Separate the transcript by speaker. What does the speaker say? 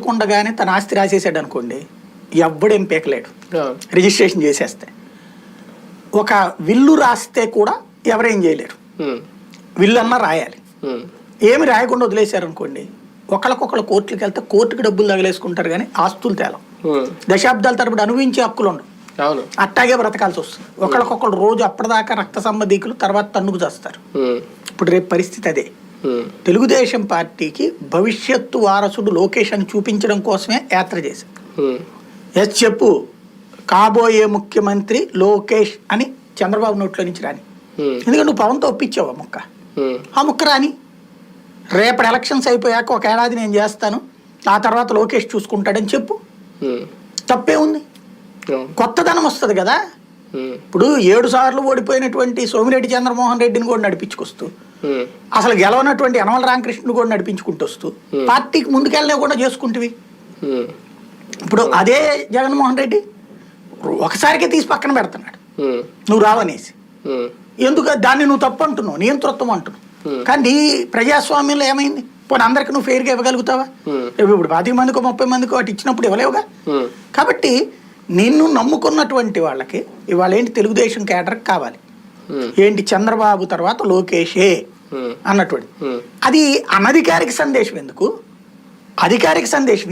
Speaker 1: బతకుండగానే తన ఆస్తి రాసేసాడు అనుకోండి, ఎవ్వడేం పీకలేడు రిజిస్ట్రేషన్ చేసేస్తే. ఒక విల్లు రాస్తే కూడా ఎవరేం చేయలేరు, విల్లు అన్నా రాయాలి. ఏమి రాయకుండా వదిలేశారనుకోండి, ఒకళ్ళకొకళ్ళు కోర్టులకు వెళ్తే కోర్టుకి డబ్బులు తగిలేసుకుంటారు కానీ ఆస్తులు తేలం. దశాబ్దాల తరబడి అనుభవించే హక్కులు ఉండవు, అట్టాగే బ్రతకాల్సి వస్తుంది. ఒకళ్ళకొకళ్ళు రోజు అప్పటిదాకా రక్త సంబంధికులు, తర్వాత తన్నుకు చేస్తారు. ఇప్పుడు రేపు పరిస్థితి అదే. తెలుగుదేశం పార్టీకి భవిష్యత్తు వారసుడు లోకేష్ అని చూపించడం కోసమే యాత్ర చేశారు. ఎస్ చెప్పు, కాబోయే ముఖ్యమంత్రి లోకేష్ అని చంద్రబాబు నోట్లో నుంచి రాని. ఎందుకంటే నువ్వు పవన్తో ఒప్పించావు ఆ ముక్క రాని. రేపటి ఎలక్షన్స్ అయిపోయాక ఒక ఏడాది నేను చేస్తాను, ఆ తర్వాత లోకేష్ చూసుకుంటాడని చెప్పు, తప్పే ఉంది. కొత్తదనం వస్తుంది కదా. ఇప్పుడు 7 సార్లు ఓడిపోయినటువంటి సోమిరెడ్డి చంద్రమోహన్ రెడ్డిని కూడా నడిపించుకొస్తూ, అసలు గెలవనటువంటి యనమల రామకృష్ణుని కూడా నడిపించుకుంటూ వస్తూ పార్టీకి ముందుకెళ్ళనే కూడా చేసుకుంటువి. ఇప్పుడు అదే జగన్మోహన్ రెడ్డి ఒకసారికే తీసి పక్కన పెడుతున్నాడు నువ్వు రావనేసి. ఎందుకు దాన్ని నువ్వు తప్పు అంటున్నావు, నియంతృత్వం అంటున్నావు. కానీ నీ ప్రజాస్వామ్యంలో ఏమైంది? పోనీ అందరికి నువ్వు ఫెయిర్గా ఇవ్వగలుగుతావా? ఇప్పుడు 10 మందికో 30 మందికో అటు ఇచ్చినప్పుడు ఇవ్వలేవుగా. కాబట్టి నిన్ను నమ్ముకున్నటువంటి వాళ్ళకి ఇవాళ ఏంటి, తెలుగుదేశం కేడర్ కావాలి ఏంటి, చంద్రబాబు తర్వాత లోకేషే అన్నటువంటి. అది అనధికారిక సందేశం ఎందుకు? అధికారిక సందేశం